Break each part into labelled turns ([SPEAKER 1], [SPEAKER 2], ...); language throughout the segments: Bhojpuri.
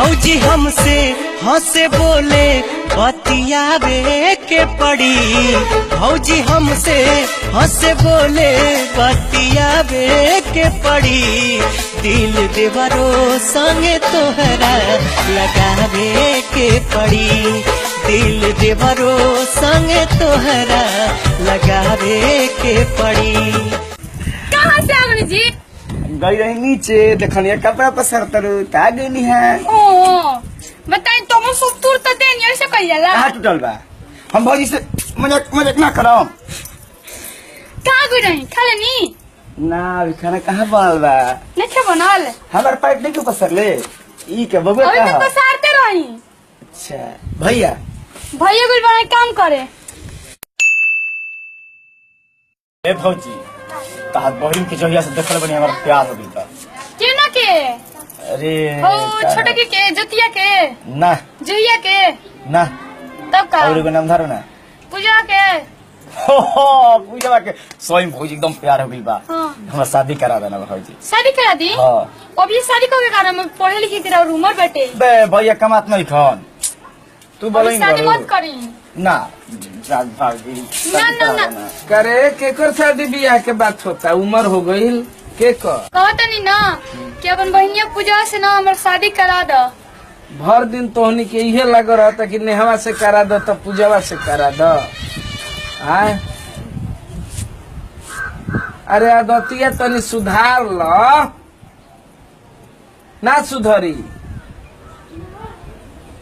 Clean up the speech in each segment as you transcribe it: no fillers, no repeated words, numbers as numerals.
[SPEAKER 1] भौजी हमसे हंसे बोले बतियावे के पड़ी। भौजी हमसे हंसे बोले बतियावे के पड़ी। दिल देवरो संगे तोहरा लगावे के पड़ी। दिल देवरो संगे तोहरा लगावे के पड़ी।
[SPEAKER 2] कहाँ से आगनी जी?
[SPEAKER 3] गई रही नीचे देखनिया कपड़ा पसर तरु का गई है।
[SPEAKER 2] ओ बताई तुम सब तुर तो देनी ऐसे कह जाला।
[SPEAKER 3] कहाँ टूटल बा? हम भौजी से मजाक मजाक ना करो।
[SPEAKER 2] कहाँ गई रही? खाले नी?
[SPEAKER 3] ना अभी खाना कहाँ बनल बा?
[SPEAKER 2] नहीं बनल।
[SPEAKER 3] हमार पाइप नहीं क्यों पसर ले? ई के बबुआ
[SPEAKER 2] अभी
[SPEAKER 3] कहाँ?
[SPEAKER 2] तक पसारते रही।
[SPEAKER 3] अच्छा भैया
[SPEAKER 2] भैया गुल बनाए काम करे।
[SPEAKER 3] ए भौजी तहार बहिन के जहिया से देखल बनी हमार प्यार हो गइल बा।
[SPEAKER 2] के ना के?
[SPEAKER 3] अरे
[SPEAKER 2] ओ छोटे के जतिया के
[SPEAKER 3] ना
[SPEAKER 2] जुइया के
[SPEAKER 3] ना
[SPEAKER 2] तब का
[SPEAKER 3] और एगो नाम धरो ना।
[SPEAKER 2] पूजा के
[SPEAKER 3] हो पूजा के स्वयं भौजी एकदम प्यार हो गइल बा।
[SPEAKER 2] हाँ।
[SPEAKER 3] हमरा शादी करा देना भौजी।
[SPEAKER 2] शादी करा दी।
[SPEAKER 3] हाँ।
[SPEAKER 2] अभी शादी कब करा? मैं पढ़े लिखी तेरा उम्र बेटे।
[SPEAKER 3] बे भैया कमात नहीं खन तू
[SPEAKER 2] अभी
[SPEAKER 3] बोलेंगे
[SPEAKER 2] शादी मत करी।
[SPEAKER 3] ना जाग भागी
[SPEAKER 2] ना ना ना
[SPEAKER 4] करे केकर शादी बियाह के बात होता उम्र हो गईल के
[SPEAKER 2] कहता नहीं ना कि अपन बहनिया पूजा से ना हमार शादी करा दो।
[SPEAKER 4] भर दिन तोहनी के इहे लग रहता कि नेहवा से करा दो तो पूजवा से करा दो। आय अरे आदतिया तनी सुधार ल ना सुधरी।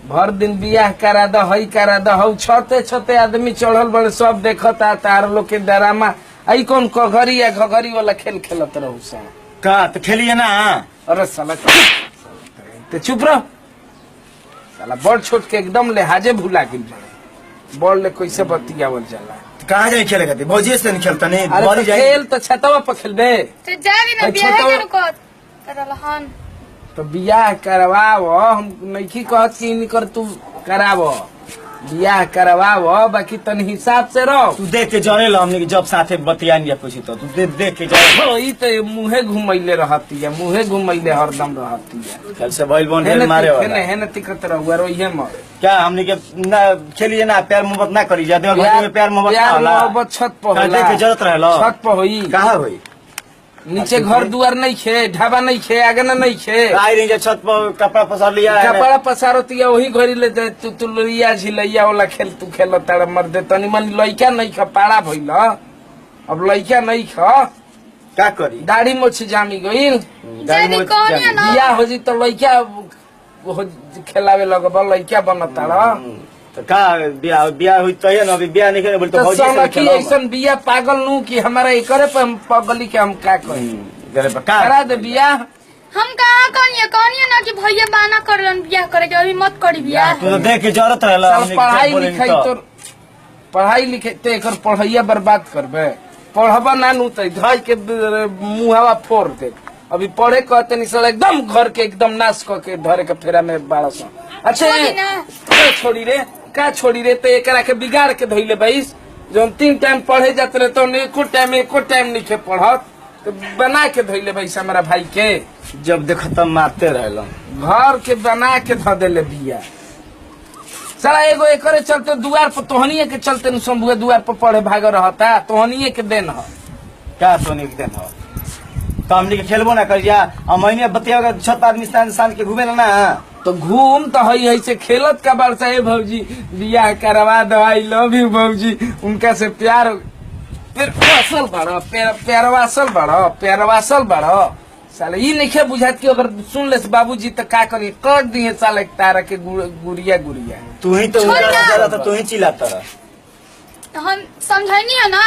[SPEAKER 4] भर दिन बियाह करा दो हई करा दो हऊ छते छते आदमी चढ़ल बड़े सब देखता तार लोग के डरामा। आई कौन कघरी या घघरी वाला खेल खेलत रहू सा
[SPEAKER 3] का तो खेलिए ना।
[SPEAKER 4] अरे साला ते चुप रह साला बड़ छोट के एकदम लिहाजे भुला गिल बड़े बड़ ले कैसे बतियावल जाला।
[SPEAKER 3] कहाँ जाए खेले खाते भौजी से नहीं खेलता नहीं
[SPEAKER 4] अरे
[SPEAKER 3] बाहर
[SPEAKER 4] तो
[SPEAKER 3] जाए।
[SPEAKER 4] खेल तो छतवा पर खेलबे।
[SPEAKER 2] तो जागी ना
[SPEAKER 4] भाई
[SPEAKER 2] बियाह
[SPEAKER 4] छोटा-
[SPEAKER 2] के नुको करलहन।
[SPEAKER 4] तो बियाह करवाव हम नहीं कहत कि इनकर तू कराव बियाह करवाव बाकी तन हिसाब से रहो।
[SPEAKER 3] तू देख के जाने ला हमने जब साथे बतियान या कुछ तो तू देख के जाने।
[SPEAKER 4] हो ई तो मुहे घुमैले रहती है मुहे घुमैले हरदम रहती है।
[SPEAKER 3] कल से बैल बन ढेर मारे वाला
[SPEAKER 4] हेने तिकत रहुआ रोइहे मर
[SPEAKER 3] क्या हमने के ना खेलिए ना प्यार मोहब्बत ना करी जाते और में प्यार मोहब्बत ना होला।
[SPEAKER 4] मोहब्बत छत पर
[SPEAKER 3] का
[SPEAKER 4] होला।
[SPEAKER 3] देख के जरूरत रहेला
[SPEAKER 4] छत पर होई
[SPEAKER 3] कहाँ होई
[SPEAKER 4] नीचे घर दुआर नहीं खे ढाबा नहीं खे आगे ना नहीं खे
[SPEAKER 3] आई रही है छत पर कपड़ा पसार लिया है
[SPEAKER 4] कपड़ा पसारतिया वही घरी ले जाए तू लुरिया झिलैया वाला खेल तू खेल तारा मर दे तनी मन लइका नहीं खा पाड़ा भइल अब लइका नहीं खा
[SPEAKER 3] का करी
[SPEAKER 4] दाढ़ी मोछ जामी गइल
[SPEAKER 2] जदी कहनी ना
[SPEAKER 4] बियाह हो जी तो लइका खेलावे लगब लइका बनताड़ा
[SPEAKER 3] तो का ब्याह ब्याह हुई तो है ना अभी ब्याह नहीं करे बोल तो
[SPEAKER 4] तो
[SPEAKER 3] भौजी से
[SPEAKER 4] सनकी
[SPEAKER 3] खेलो
[SPEAKER 4] ऐसन बिया पागल नू कि हमारा एकरे पे हम पगली के हम का करी
[SPEAKER 3] करे पर का
[SPEAKER 4] करा दे बियाह।
[SPEAKER 2] हम कहाँ कहनी ना कि भैया बाना करलन बियाह करे के अभी मत करी बियाह।
[SPEAKER 3] तू तो देख के जरूरत रहेला
[SPEAKER 4] साल
[SPEAKER 3] हमने
[SPEAKER 4] पढ़ाई
[SPEAKER 3] बोले
[SPEAKER 4] लिखाई
[SPEAKER 3] तो
[SPEAKER 4] तो पढ़ाई लिखाई तो एकर पढ़ैया बर्बाद करबे पढ़बा ना नु तो धई के मुहावा फोड़ दे। अभी पढ़े कहते नहीं सर एकदम घर के एकदम नाश करके धरे के फेरा में 1200। अच्छा
[SPEAKER 2] छोड़ी ना।
[SPEAKER 4] क्या छोड़ी रे का छोड़ी रे तो एकरा के बिगाड़ के धइले बाईस जो 3 टाइम पढ़े जाते रहे तो एको टाइम नहीं खे पढ़त तो बना के धइले बाईस हमारा भाई के
[SPEAKER 3] जब देखो तब मारते रहेला
[SPEAKER 4] घर के बना के ध देले बिया। साला एगो एकरे चलते दुआर पर तोहनिए के चलते न शंभुए दुआर पर पढ़े भाग रहता तोहनिए के देन ह
[SPEAKER 3] क्या सोने के दिन हो तो हमने के खेलबो ना करिया हम महीने बतिया छत आदमी स्थान के घूमे ना
[SPEAKER 4] तो घूम तो हई से खेलत का बरसा है भौजी बियाह करवा दो आई लव यू भौजी उनका से प्यार प्यारवासल बड़ो साले ई नहीं बुझात कि अगर सुन ले बाबूजी तो का करी कर दिए साले तारा के गुड़िया
[SPEAKER 3] तू ही तो
[SPEAKER 2] छोड़ ना।
[SPEAKER 3] उनका तो तू ही चिल्लाता रहा
[SPEAKER 2] तो हम समझानी है ना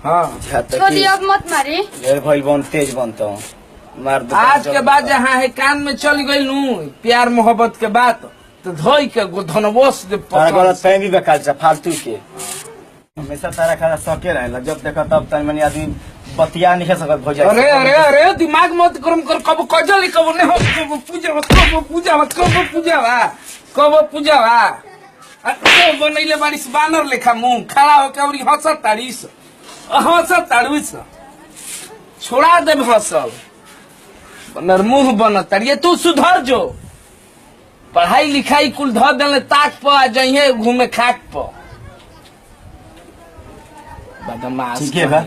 [SPEAKER 4] हाँ
[SPEAKER 2] छोड़ी अब मत मारी।
[SPEAKER 3] ढेर भाई बन तेज बनता हूँ मार दो
[SPEAKER 4] आज के बाद जहाँ है कान में चल गई नू प्यार मोहब्बत के बात तो धोई के धनवोश दे
[SPEAKER 3] तारा गलत फहमी बेकार से फालतू के हमेशा तारा खाना सके रहेला जब देखा तब तन मनी आदमी बतिया नहीं सकत हो जाए।
[SPEAKER 4] अरे अरे अरे दिमाग मत गरम कर कब कजल कब ने कब पूजा बनैले बारिश बानर लेखा मुंह खड़ा होके और हंसत ताड़ीस छोड़ा दे हंसल बनर मुंह बनत तारिये तू सुधर जो पढ़ाई लिखाई कुल धर देले ताक पर जइहे घूमे खाक पर बदमाश।
[SPEAKER 3] ठीक है बा,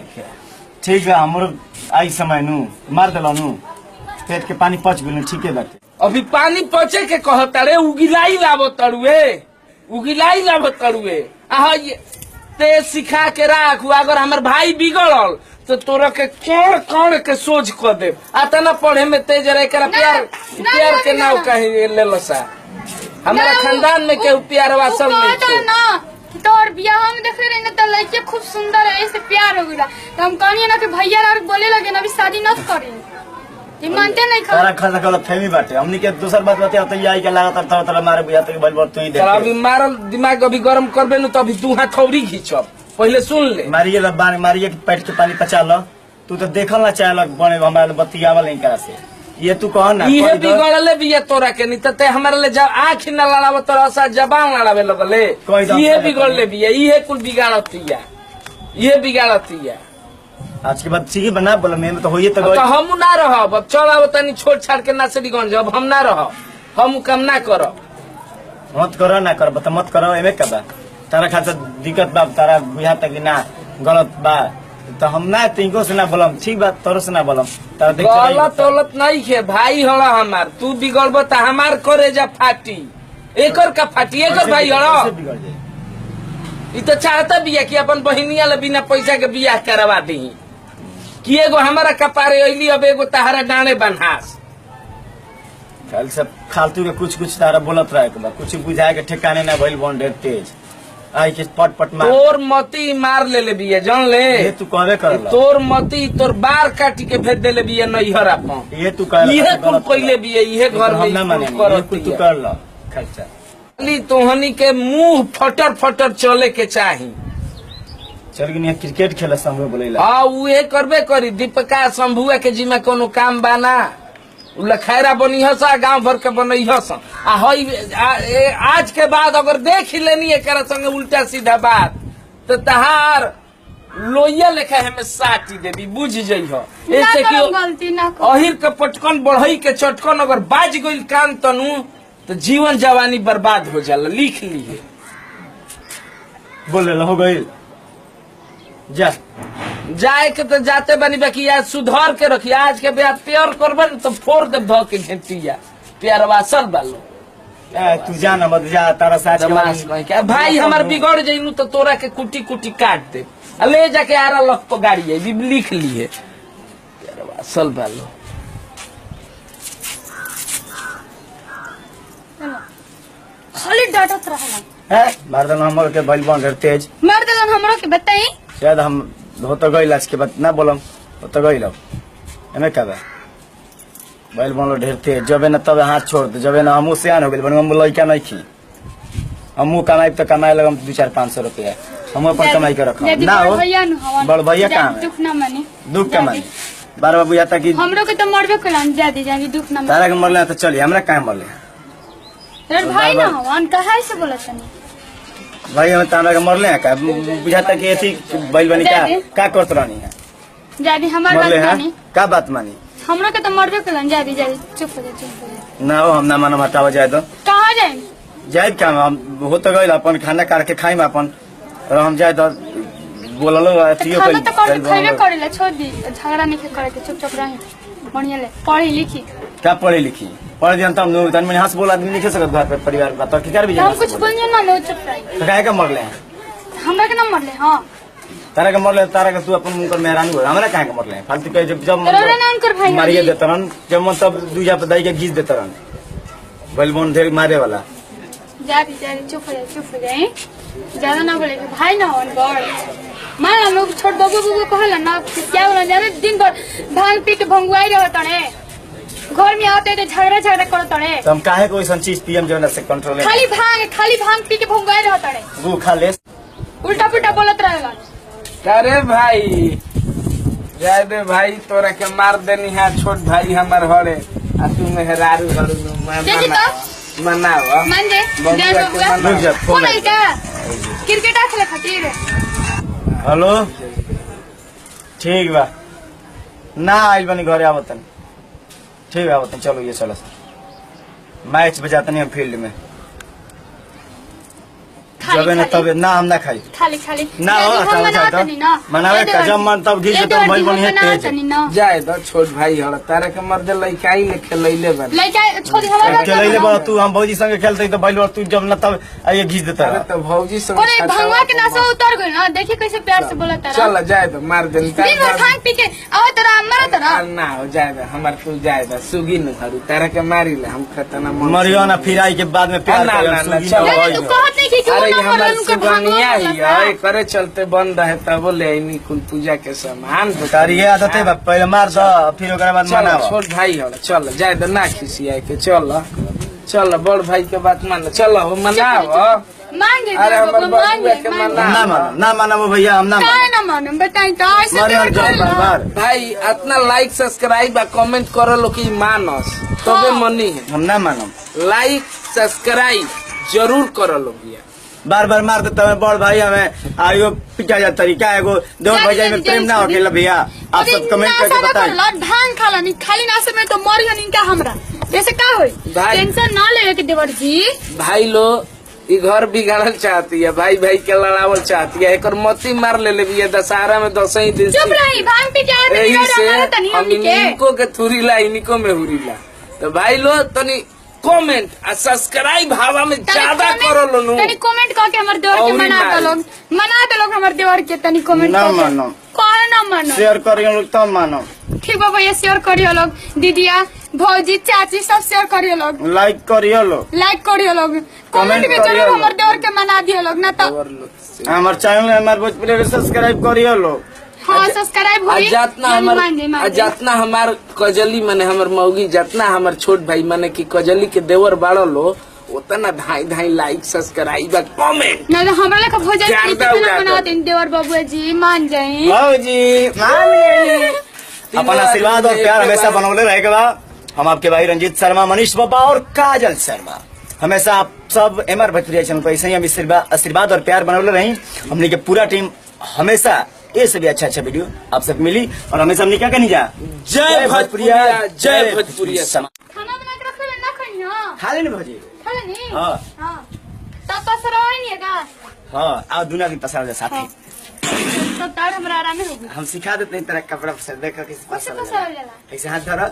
[SPEAKER 3] ठीक है। हमरो आई समय नु मार देला नु पेट के पानी पच गेल। ठीक है बाटे।
[SPEAKER 4] अभी पानी पचे के कहता रे उगिलाई लाबो तरुए उगिलाई लाबो तरुए आहा ये ते सिखा के राख। अगर हमर भाई बिगड़ल तो तोरा के कोड़ कोड़ के सोच कर दे। आता ना पढ़े में तेज रहे कर प्यार के नाव कहीं ले लो सा। हमारा खानदान में केहू प्यार वा सब नहीं
[SPEAKER 2] ना तोर बियाह में देख रहे ना तो लड़के खूब सुंदर है ऐसे प्यार हो गया तो हम कहनी ना कि भैया और बोले लगे ना अभी शादी न करी। ये मानते नहीं
[SPEAKER 3] तारा खाना गलत फहमी बाटे। हमनी के दूसर बात बाते तो आई के लागत तरह तरह मारे बुझा तक बल तू ही देख।
[SPEAKER 4] अभी मारल दिमाग अभी गरम करबे न तो अभी तू हाथ थौड़ी खींचब। पहले सुन ले
[SPEAKER 3] मारिए लबान मारिए के पेट के पानी पचा लो। तू तो देखल ना चाहल बने हमरा बतियावल नहीं करा से। ये तू कह ना
[SPEAKER 4] ये बिगड़ले भी ये तोरा के नहीं ते हमारे ले जब आँख न लड़ाव तोरा सा जबान लड़ावे लगले। ये बिगड़ले भी ये कुल बिगाड़तिया ये बिगाड़तिया।
[SPEAKER 3] आज के बाद ठीक बना बोला मैं तो होइए तो
[SPEAKER 4] हम ना रहब। अब चल अब तनी छोड़ छाड़ के नासरीगंज अब हम ना रहब। हम कम ना करब।
[SPEAKER 3] मत करो ना कर बता मत करो एमे का बा तारा खातिर दिक्कत बा तारा बुझा तक ना गलत बा तो हम ना तिनको से ना बोलम। ठीक बात तोरो से ना बोलम तारा देख
[SPEAKER 4] गलत तौलत नहीं है भाई हड़ा हमार तू बिगड़ब त हमार करे जा फाटी एकर का फाटी एकर भाई हड़ा
[SPEAKER 3] बिगड़ जाए।
[SPEAKER 4] इ तो चाहता बिया कि अपन बहिनिया ले बिना पैसा के बियाह करवा दी कि एगो हमारा कपारे अइली अब एगो तहारा डांडे बनहास।
[SPEAKER 3] कल सब फालतू के कुछ तारा बोलत रहे के कुछ बुझाए के ठिकाने ना भइल बन ढेर तेज आई के पट पट मार
[SPEAKER 4] तोर मती मार ले बिया जान ले।
[SPEAKER 3] ये तू कहबे कर
[SPEAKER 4] तोर मती तोर बार काटी के भेज देले बिया नैहर अपन।
[SPEAKER 3] ये तू कह
[SPEAKER 4] इहे कुल कइले बिया इहे घर में
[SPEAKER 3] ना माने
[SPEAKER 4] करत
[SPEAKER 3] तू कर लो खर्चा।
[SPEAKER 4] खाली तोहनी के मुंह फटर फटर चले के चाही।
[SPEAKER 3] चल गनी क्रिकेट खेले संभव बोलेला
[SPEAKER 4] हाँ उहे करबे करी। दीपका शंभुआ के जिम्मे कोनो काम बाना उ लखैरा बनिहसा गांव भर के बनैहसा आ हई आज के बाद अगर देख लेनी एकरा संगे उल्टा सीधा बात तो तहार लोहिया लेखा हमें साटी देबी बुझ जइह। ऐसे कि
[SPEAKER 2] गलती ना कर
[SPEAKER 4] अहिर के पटकन बढ़ई के चटकन अगर बाज गइल कान तनु तो जीवन जवानी बर्बाद हो जाला। लिख लीहे
[SPEAKER 3] बोले हो गई जा
[SPEAKER 4] जाए के तो जाते बनी बाकी आज सुधार के रखी। आज के ब्याह प्यार करबे तो फोड़ दे ध के घेटिया प्यार वासल बालो।
[SPEAKER 3] तू जाना मत जा तारा साथ
[SPEAKER 4] के भाई हमार बिगड़ जइनु तो तोरा के कुटी कुटी काट दे आ ले जाके आरा लख पर गाड़ी है लिख लिए प्यार वासल बालो।
[SPEAKER 2] खाली डांटत रहला
[SPEAKER 3] है मर्दन हमर के भइल बन ढेर तेज
[SPEAKER 2] मार देलन हमरो के बताई
[SPEAKER 3] शायद हम हो तो गइल आज के बाद ना बोलम हो तो गइल एमे का बा भइल बन ढेर तेज जबे ना तबे हाथ छोड़ दे जबे ना हमू सियान हो गइल बन हम लइका नहीं खी हमू कमाई तो कमाए लगम 200-500 रुपया हम अपन कमाई के रखम ना हो बड़ भैया कहां
[SPEAKER 2] दुख ना मानी
[SPEAKER 3] दुख का मानी बार बाबू या तक
[SPEAKER 2] हमरो के तो मरबे कलन जादी जानी दुख ना
[SPEAKER 3] तारा के मरले तो चली हमरा काहे मरले
[SPEAKER 2] रे भाई ना हवन कहां से बोलत तनी
[SPEAKER 3] भाई हम तारा के मरले हैं का बुझाता कि एथी बैल बनी का करत रहनी है
[SPEAKER 2] जादी हमार बात
[SPEAKER 3] मरले हैं
[SPEAKER 2] मानी
[SPEAKER 3] का बात मानी
[SPEAKER 2] हमरो के तो मरबे कलन जादी जादी चुप हो जा
[SPEAKER 3] ना हो हम ना मानो हटावा जाए तो
[SPEAKER 2] कहां जाए
[SPEAKER 3] जाए काम हम हो तो गइल अपन खाना काट के खाइम अपन और हम जाए तो बोललो अथियो
[SPEAKER 2] खाना तो कर खइबे करेला छोड़ दी झगड़ा नहीं करे के चुपचाप रही बढ़िया ले पढ़ी लिखी
[SPEAKER 3] क्या पढ़े लिखी पढ़ दियन तब नो तन में हंस बोल आदमी लिख सकत घर पे परिवार का तो क्या भी
[SPEAKER 2] हम कुछ बोलिए ना नो चुप रही
[SPEAKER 3] तो काहे का मरले हैं
[SPEAKER 2] हमरा के ना मरले हां
[SPEAKER 3] तारा के मरले तारा के तू अपन मुंह कर मेहरान हो हमरा काहे का मरले हैं फालतू के जब
[SPEAKER 2] तोरा नाम कर भाई
[SPEAKER 3] मारिए देतरन जब मन तब दूजा पे दाई के घीच देतरन बलबोन ढेर मारे वाला
[SPEAKER 2] जादी जादी चुप हो जाए ज्यादा ना बोले भाई ना होन बड़ मान हम लोग छोड़ बाबू बाबू कहला ना क्या बोला जाने दिन भर भांग पी के भंगुआई रहत तने घर में आते तो झगड़ा करत तने
[SPEAKER 3] तो हम काहे को ऐसा चीज पीएम जो से कंट्रोल है
[SPEAKER 2] खाली भांग पी के भंगुआई रहत तने
[SPEAKER 3] वो खा ले
[SPEAKER 2] उल्टा पुल्टा बोलत रहेला
[SPEAKER 4] अरे भाई जाए दे भाई तोरा के मार देनी है छोट भाई हमार हरे आ तू मेहरारू हरु मनावा
[SPEAKER 2] मान दे
[SPEAKER 3] रुक जा
[SPEAKER 2] फोन आई का क्रिकेट खेले खातिर
[SPEAKER 3] हेलो ठीक बा ना आइल बनी घरे आवतन ठीक है आवतन चलो ये चलो मैच बजाते नहीं हम फील्ड में
[SPEAKER 2] खाली
[SPEAKER 3] जबे ना तबे ना हम ना खाई
[SPEAKER 2] खाली खाली
[SPEAKER 3] ना हो मनावे का जब मन तब घी तो भइल बनी है तेज
[SPEAKER 4] जाए दो छोट भाई हड़ तारे के मर्द लइकाई ले खेलैले बन
[SPEAKER 2] लइका छोड़ हमारा
[SPEAKER 3] चलैले बड़ा तू हम भौजी संगे खेलते तो भइल तू जब ना तब आइए घी देता
[SPEAKER 4] अरे तो भौजी संग
[SPEAKER 2] अरे भंगवा के नशा उतर गइल ना देखी कैसे प्यार से बोला तारा
[SPEAKER 4] चल जाए दो मार दे
[SPEAKER 2] दिन भर भांग पी के आओ तोरा मारा तोरा
[SPEAKER 4] ना हो जाए दो हमार तू जाए दो सुगी न हरु तारे के मारी ले हम खतना
[SPEAKER 3] मरियो ना फिराई के बाद में प्यार
[SPEAKER 2] तू कहत नहीं कि
[SPEAKER 4] अरे
[SPEAKER 2] वो ना
[SPEAKER 4] हमार
[SPEAKER 2] उनका
[SPEAKER 4] सुगनिया ही है करे चलते बंद है तब ले आईनी कुल पूजा के सामान
[SPEAKER 3] तारी ये आदत है पहले मार दो फिर ओकरा बाद
[SPEAKER 4] चल
[SPEAKER 3] मनावा
[SPEAKER 4] छोट भाई हो चल जाए दो ना खिसिया के चल बड़ भाई के बात मान चल हो मनाओ
[SPEAKER 2] मांगे
[SPEAKER 4] अरे हमर बबुआ के
[SPEAKER 3] ना माना वो भैया हम ना
[SPEAKER 2] काहे ना मानम बताई तो ऐसे
[SPEAKER 3] मरियो बार
[SPEAKER 4] भाई इतना लाइक सब्सक्राइब आ कमेंट करो लो कि मानस तबे मनी है
[SPEAKER 3] हम ना मानम
[SPEAKER 4] लाइक सब्सक्राइब जरूर करो लो भैया
[SPEAKER 3] बार बार मार देता है बड़ भाई हमें आयो पिटा जा तरीका है वो दो भैया में प्रेम ना होके भैया आप सब कमेंट करके बताइए
[SPEAKER 2] धान खाला नहीं खाली नासे में तो मरियो नहीं क्या हमरा जैसे का होई
[SPEAKER 4] भाई-
[SPEAKER 2] टेंशन ना ले के देवर जी
[SPEAKER 4] भाई लो ई घर बिगाड़ल चाहती है भाई भाई के लड़ावल चाहती है एक मती मार ले भी है दशहरा में 10 ही दिन
[SPEAKER 2] चुप रही भांग पी के आए
[SPEAKER 4] यही से
[SPEAKER 2] हमारा तनी
[SPEAKER 4] हम
[SPEAKER 2] हमनी के
[SPEAKER 4] इनको के थुरीला इनको में हुरीला तो भाई लो तनी कमेंट आ सब्सक्राइब हवा में ज्यादा करो लो नु
[SPEAKER 2] तनी कमेंट करके हमर देवर के
[SPEAKER 4] औरी
[SPEAKER 2] मना दो लोग हमर देवर के तनी कमेंट
[SPEAKER 3] ना
[SPEAKER 2] करके
[SPEAKER 3] मानो
[SPEAKER 2] कौन ना मानो
[SPEAKER 3] शेयर करियो लोग तब मानो
[SPEAKER 2] ठीक बा भैया शेयर करियो लोग दीदिया भौजी चाची सब शेयर करियो लोग
[SPEAKER 3] लाइक करियो लोग
[SPEAKER 2] लाइक करियो लोग कमेंट भी
[SPEAKER 3] करियो
[SPEAKER 2] जरूर
[SPEAKER 3] लोग।
[SPEAKER 2] हमर देवर के मना दियो लोग ना तो
[SPEAKER 3] हमार चैनल हमार भोजपुरी के सब्सक्राइब करियो लोग
[SPEAKER 2] हाँ सब्सक्राइब होई
[SPEAKER 4] जातना हमार कजली माने हमर मौगी जातना हमर छोट भाई माने की कजली के देवर बाड़ो लो उतना धाई धाई लाइक सब्सक्राइब कमेंट
[SPEAKER 2] ना तो हमरा लेके भोजन
[SPEAKER 4] ज्यादा
[SPEAKER 2] नहीं तो
[SPEAKER 4] उड़ा
[SPEAKER 2] बना
[SPEAKER 3] दो।
[SPEAKER 2] दें देवर बाबू जी मान जाए
[SPEAKER 3] भौजी मान गई अपन आशीर्वाद और प्यार हमेशा बनौले रहेगा हम आपके भाई रंजीत शर्मा मनीष बाबा और काजल शर्मा हमेशा आप सब एमआर भोजपुरी चैनल को ऐसे ही हम आशीर्वाद और प्यार बनौले रही हमने के पूरा टीम हमेशा ये सभी अच्छा वीडियो आप सब मिली और हमेशा हमने क्या करनी जा
[SPEAKER 4] जय भोजपुरिया जय भोजपुरिया
[SPEAKER 2] खाना बना के रखले ना खाई ना
[SPEAKER 3] खा लेने भौजी
[SPEAKER 2] खा लेनी
[SPEAKER 3] हाँ।
[SPEAKER 2] हां तब तो सरवाई नहीं का
[SPEAKER 3] हाँ आओ दुनिया की पसार जा साथी
[SPEAKER 2] तो तार हमरा आराम में होगी
[SPEAKER 3] हम सिखा देते हैं तेरा कपड़ा पसंद देखो किस
[SPEAKER 2] कैसे
[SPEAKER 3] पसंद
[SPEAKER 2] पसार जाला
[SPEAKER 3] ऐसे हाथ धरो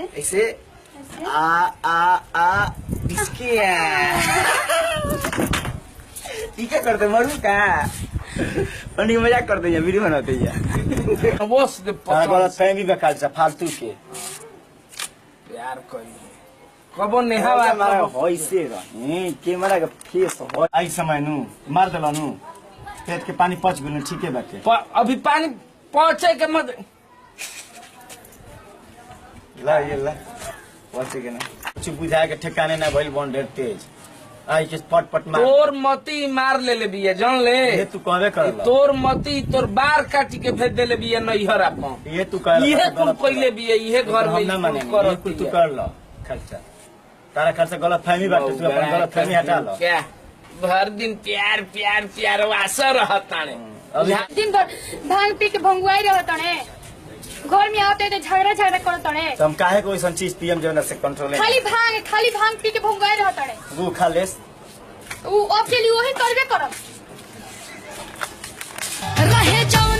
[SPEAKER 2] ऐसे
[SPEAKER 3] ऐसे आ इसके ठीक है करते मरू का पंडित मजाक करते हैं वीडियो बनाते हैं
[SPEAKER 4] बस दे
[SPEAKER 3] गलत फहमी में काल फालतू के
[SPEAKER 4] प्यार करी कबो नेहावा
[SPEAKER 3] हमारा होइसे रहे कैमरा का फेस हो आई समय नु मार देला नु पेट के पानी पच गेल ठीक है बाटे
[SPEAKER 4] अभी पानी पहुंचे के मत
[SPEAKER 3] ला ये ला पहुंचे के ना कुछ बुझा के ठिकाने ना भइल बन ढेर तेज आई के पट पट मार
[SPEAKER 4] तोर मती मार ले बिया जान ले
[SPEAKER 3] ये तू कहबे कर
[SPEAKER 4] तोर मती तोर बार काटी के भेज देले बिया नैहर अपन
[SPEAKER 3] ये तू कर
[SPEAKER 4] इहे कुल कइले बिया इहे घर में
[SPEAKER 3] ना माने
[SPEAKER 4] कर
[SPEAKER 3] ये कुल तू कर लो खर्चा तारा खर्चा गलत फहमी बाटे तू अपन गलत फहमी हटा लो
[SPEAKER 4] क्या भर दिन प्यार प्यार प्यार वासा रहताने
[SPEAKER 3] अभी
[SPEAKER 2] दिन भर भांग पी के भंगुआई रहतने घर में आते तो झगड़ा करतने
[SPEAKER 3] तो हम काहे को ऐसा चीज पीएम जो से कंट्रोल
[SPEAKER 2] खाली भांग पी के भंगुआई रहतने
[SPEAKER 3] वो खा लेस
[SPEAKER 2] वो अब के लिए वही करबे करब
[SPEAKER 5] रहे जाओ